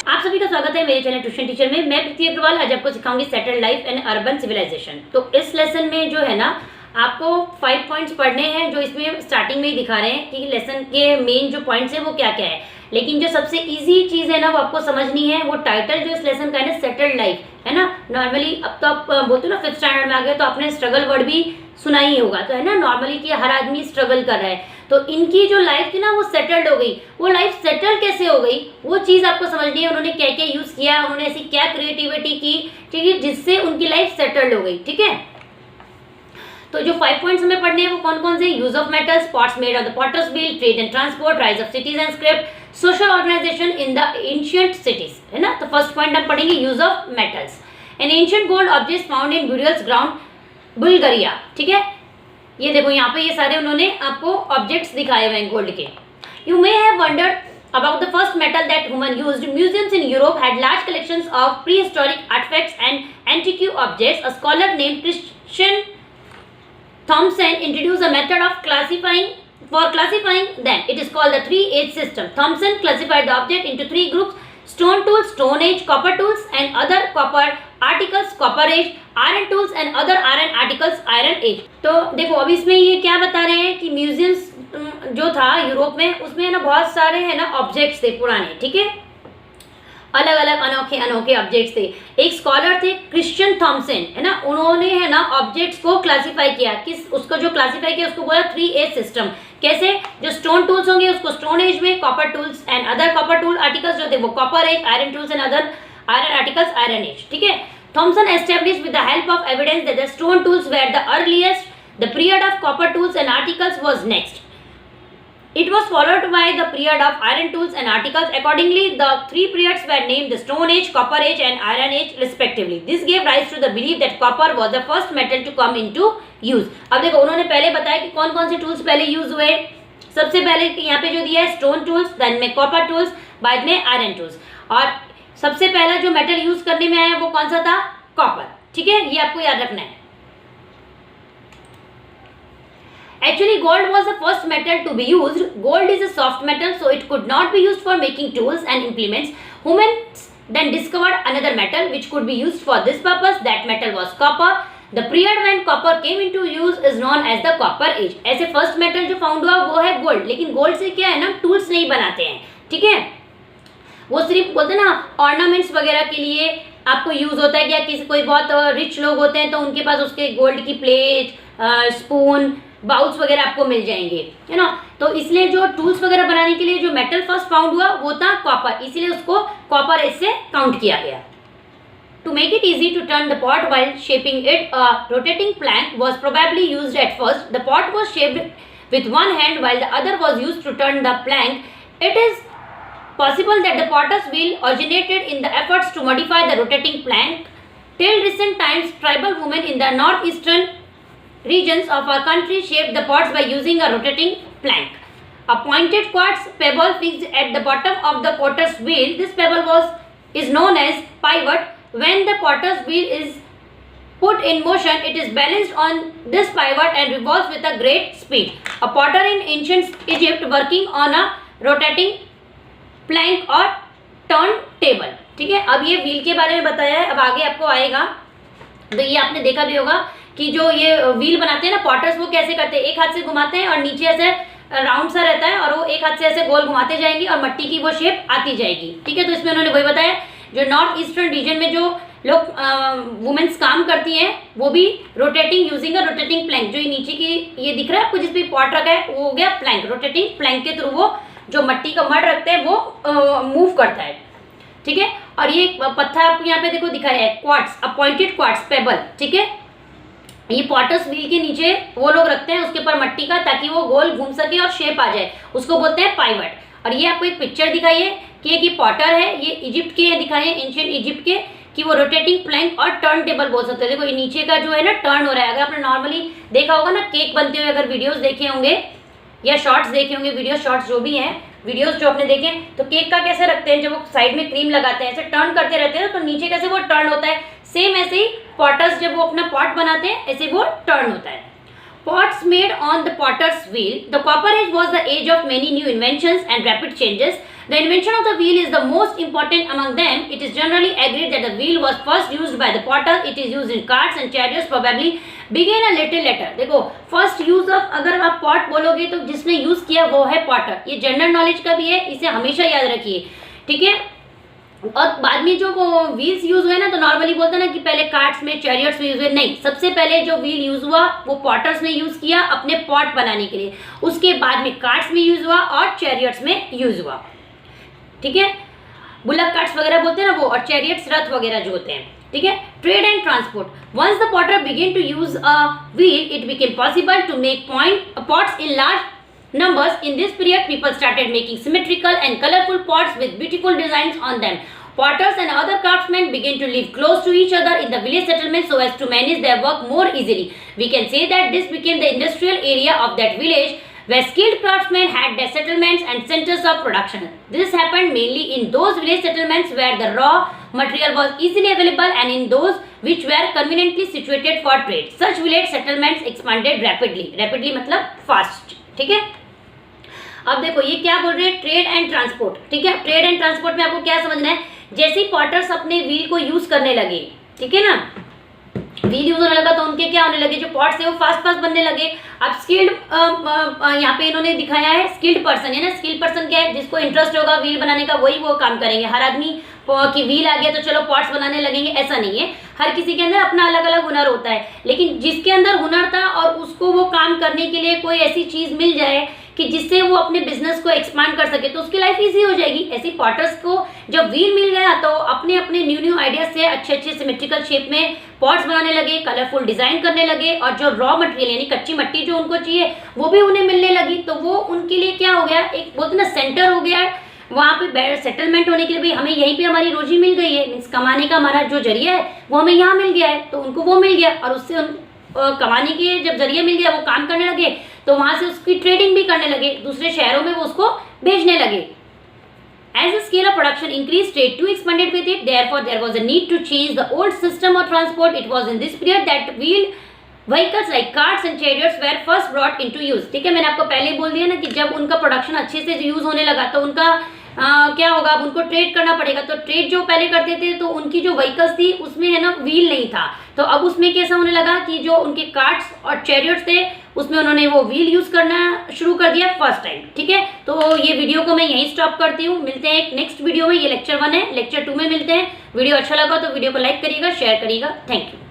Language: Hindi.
आप सभी का स्वागत है मेरे चैनल ट्यूशन टीचर में। मैं प्रीति अग्रवाल आज आपको सिखाऊंगी settled life and urban civilisation. तो इस लेसन में जो है ना आपको 5 पॉइंट्स पढ़ने हैं जो इसमें स्टार्टिंग में ही दिखा रहे हैं कि लेसन के मेन जो पॉइंट्स है वो क्या क्या है। लेकिन जो सबसे इजी चीज है ना वो आपको समझनी है, वो टाइटल जो इस लेसन का है ना सेटल्ड लाइफ है ना। नॉर्मली अब तो आप बोलते हो ना 5th स्टैंडर्ड में आ गए तो आपने स्ट्रगल वर्ड भी सुना ही होगा, तो है ना नॉर्मली कि हर आदमी स्ट्रगल कर रहा है। तो इनकी जो लाइफ थी ना वो सेटल्ड हो गई। वो लाइफ सेटल कैसे हो गई वो चीज आपको समझनी है। उन्होंने क्या क्या यूज किया, उन्होंने ऐसी क्या क्रिएटिविटी की, ठीक है, जिससे उनकी लाइफ सेटल्ड हो गई। ठीक है, तो जो 5 पॉइंट्स हमें पढ़ने हैं वो कौन कौन से? Use of metals, pots made of the potter's wheel, trade and transport, rise of cities and script, social organisation in the ancient cities, है ना। तो फर्स्ट पॉइंट हम पढ़ेंगे use of metals. An ancient gold objects found in burials ground Bulgaria. ठीक है, ये देखो यहाँ पे ये सारे उन्होंने आपको ऑब्जेक्ट्स दिखाए हुए हैं गोल्ड के। You may have wondered about the first metal that human used. Museums in Europe had large collections of prehistoric artifacts and antique objects. A scholar named Christian Thomson introduced a method of classifying them. It is called the 3H system. Thomson classified the object into 3 groups: stone tools, Stone Age; copper tools and other copper articles, Copper Age; iron tools and other iron articles, Iron Age. तो देखो अब इसमें ये क्या बता रहे हैं कि म्यूजियम्स जो था यूरोप में उसमें है ना बहुत सारे है ना ऑब्जेक्ट्स थे पुराने, ठीक है, अलग अलग अनोखे अनोखे ऑब्जेक्ट्स थे। एक स्कॉलर थे क्रिश्चियन थॉमसन, है ना, उन्होंने है ना ऑब्जेक्ट्स को क्लासिफाई किया। उसको जो क्लासिफाई किया उसको बोला 3H सिस्टम। कैसे? जो स्टोन टूल्स होंगे उसको स्टोन एज में, copper tools and other copper tool articles जो थे वो copper age, iron tools and other iron articles iron age. ठीक है, Thomson established with the help of evidence that the stone tools were the earliest, the period of copper tools and articles was next. It was followed by the period of iron tools and articles. Accordingly, the 3 periods were named the Stone Age, Copper Age and Iron Age respectively. This gave rise to the belief that copper was the first metal to come into use. अब देखो उन्होंने पहले बताया कि कौन कौन से टूल्स पहले यूज हुए। सबसे पहले यहाँ पे जो दिया है स्टोन टूल्स, देन में कॉपर टूल्स, बाद में आयरन टूल्स, और सबसे पहला जो मेटल यूज करने में आया वो कौन सा था? कॉपर। ठीक है, ये आपको याद रखना है। Actually, gold was the first metal to be used. Gold is a soft metal, so it could not be used for making tools and implements. Humans then discovered another metal which could be used for this purpose. That metal was copper. The period when copper came into use is known as the Copper Age. ऐसे first metal जो found हुआ वो है gold, लेकिन gold से क्या है ना tools नहीं बनाते हैं, ठीक है, वो सिर्फ बोलते हैं ना ornaments वगैरह के लिए आपको यूज होता है। क्या किसी कोई बहुत रिच लोग होते हैं तो उनके पास उसके गोल्ड की प्लेट, स्पून, बाउल्स वगैरह आपको मिल जाएंगे, है ना। तो इसलिए जो टूल्स वगैरह बनाने के लिए जो मेटल फर्स्ट फाउंड हुआ वो था कॉपर, इसलिए उसको कॉपर एज से काउंट किया गया। To make it easy to turn the pot while shaping it, a rotating plank was probably used at first. The pot was shaped with one hand while the other was used to turn the plank. It is possible that the potter's wheel originated in the efforts to modify the rotating plank. Till recent times, tribal women in the northeastern regions of our country shaped the pots by using a rotating plank. A pointed quartz pebble fixed at the bottom of the potter's wheel. This pebble is known as pivot. When the potter's wheel is put in motion, it is balanced on this pivot and revolves with a great speed. A potter in ancient Egypt working on a rotating plank और टर्न टेबल। ठीक है, अब ये व्हील के बारे में बताया है, अब आगे आपको आएगा। तो ये आपने देखा भी होगा कि जो ये व्हील बनाते हैं ना पॉटर्स, वो कैसे करते हैं, एक हाथ से घुमाते हैं और नीचे ऐसे राउंड सा रहता है और वो एक हाथ से ऐसे गोल घुमाते जाएंगे और मट्टी की वो शेप आती जाएगी। ठीक है, तो इसमें उन्होंने वही बताया, जो नॉर्थ ईस्टर्न रीजन में जो लोग वुमेन्स काम करती हैं वो भी rotating using a rotating plank, जो नीचे की ये दिख रहा है आपको जिसपे पॉट रखा है वो हो गया प्लैंक। रोटेटिंग प्लैंक के थ्रू वो जो मट्टी का मड रखते हैं वो मूव करता है। ठीक है, और ये पत्थर आपको यहाँ पे देखो दिखाया है क्वार्ट्स, अपॉइंटेड क्वार्ट्स पेबल। ठीक है, ये पॉटर्स व्हील के नीचे वो लोग रखते हैं उसके ऊपर मट्टी का, ताकि वो गोल घूम सके और शेप आ जाए, उसको बोलते हैं पाइवट। और ये आपको एक पिक्चर दिखाई है कि एक पॉटर है, ये इजिप्ट के दिखाए हैं, एंशिएंट इजिप्ट के, कि वो रोटेटिंग प्लैंक और टर्न टेबल बोल सकते हैं। देखो ये नीचे का जो है ना टर्न हो रहा है। अगर आपने नॉर्मली देखा होगा ना केक बनते हुए, अगर वीडियोस देखे होंगे या शॉर्ट्स देखे होंगे, वीडियो शॉर्ट्स जो भी हैं, वीडियोस जो आपने देखे, तो केक का कैसे रखते हैं, जब वो साइड में क्रीम लगाते हैं ऐसे टर्न करते रहते हैं तो नीचे कैसे वो टर्न होता है, सेम ऐसे ही पॉटर्स जब वो अपना पॉट बनाते हैं ऐसे वो टर्न होता है। Pots made on the potter's wheel. The Copper Age was the age of many new inventions and rapid changes. The invention of the wheel is the most important among them. It is generally agreed that the wheel was first used by the potter. It is used in carts and chariots, probably began a little later. देखो फर्स्ट यूज ऑफ, अगर आप पॉट बोलोगे तो जिसने यूज किया वो है पॉटर. ये जनरल नॉलेज का भी है, इसे हमेशा याद रखिए, ठीक है. और बाद में जो व्हील्स यूज हुए ना, तो नॉर्मली बोलते हैं ना कि पहले कार्ट्स में, चैरियट्स में यूज हुए. नहीं, सबसे पहले जो व्हील यूज हुआ वो पॉटर्स ने यूज किया अपने पॉट बनाने के लिए. उसके बाद में कार्ट्स में यूज हुआ और चैरियट्स में यूज हुआ, ठीक है. बुलक कार्ट्स वगैरह बोलते हैं ना वो, और चैरियट्स रथ वगैरह जो होते हैं, ठीक है. Trade and transport. Once the potter began to use a wheel, it became possible to make pots in large numbers. In this period, people started making symmetrical and colorful pots with beautiful designs on them. Potters and other craftsmen began to live close to each other in the village settlements so as to manage their work more easily. We can say that this became the industrial area of that village where skilled craftsmen had their settlements and centers of production. This happened mainly in those village settlements where the raw material was easily available and in those which were conveniently situated for trade. Such village settlements expanded rapidly. Rapidly मतलब fast, ठीक है. अब देखो ये क्या बोल रहे हैं, ट्रेड एंड ट्रांसपोर्ट, ठीक है. ट्रेड एंड ट्रांसपोर्ट में आपको क्या समझना है, जैसे ही पॉटर्स अपने व्हील को यूज करने लगे, ठीक है ना, व्हील यूज होने लगा तो उनके क्या होने लगे, जो पॉट्स है वो फास्ट फास्ट बनने लगे. अब स्किल्ड, यहाँ पे इन्होंने दिखाया है स्किल्ड पर्सन, है ना. स्किल्ड पर्सन क्या है, जिसको इंटरेस्ट होगा व्हील बनाने का वही वो काम करेंगे. हर आदमी कि व्हील आ गया तो चलो पॉट्स बनाने लगेंगे, ऐसा नहीं है. हर किसी के अंदर अपना अलग अलग हुनर होता है, लेकिन जिसके अंदर हुनर था और उसको वो काम करने के लिए कोई ऐसी चीज मिल जाए कि जिससे वो अपने बिजनेस को एक्सपांड कर सके तो उसकी लाइफ इजी हो जाएगी. ऐसे पॉटर्स को जब व्हील मिल गया तो अपने अपने न्यू आइडियाज से अच्छे अच्छे सिमेट्रिकल शेप में पॉट्स बनाने लगे, कलरफुल डिजाइन करने लगे, और जो रॉ मटेरियल यानी कच्ची मिट्टी जो उनको चाहिए वो भी उन्हें मिलने लगी. तो वो उनके लिए क्या हो गया, एक बोलते ना सेंटर हो गया, वहाँ पे सेटलमेंट होने के लिए भी हमें यहीं पे हमारी रोजी मिल गई है. मीन्स कमाने का हमारा जो जरिया है वो हमें यहाँ मिल गया है, तो उनको वो मिल गया, और उससे कमाने के जब जरिया मिल गया वो काम करने लगे, तो वहां से उसकी ट्रेडिंग भी करने लगे, दूसरे शहरों में वो उसको भेजने लगे. As the scale of production increased, trade too expanded with it. Therefore, there was a need to change the old system of transport. It was in this period that wheeled vehicles like carts and chariots were first brought into use. ठीक है, मैंने आपको पहले ही बोल दिया ना कि जब उनका प्रोडक्शन अच्छे से यूज होने लगा तो उनका क्या होगा, अब उनको ट्रेड करना पड़ेगा. तो ट्रेड जो पहले करते थे तो उनकी जो व्हीकल्स थी उसमें है ना व्हील नहीं था, तो अब उसमें कैसा होने लगा कि जो उनके कार्ट्स और चैरियट्स थे उसमें उन्होंने वो व्हील यूज करना शुरू कर दिया फर्स्ट टाइम, ठीक है. तो ये वीडियो को मैं यहीं स्टॉप करती हूँ. मिलते हैं एक नेक्स्ट वीडियो में. ये लेक्चर 1 है, लेक्चर 2 में मिलते हैं. वीडियो अच्छा लगा तो वीडियो को लाइक करिएगा, शेयर करिएगा. Thank you.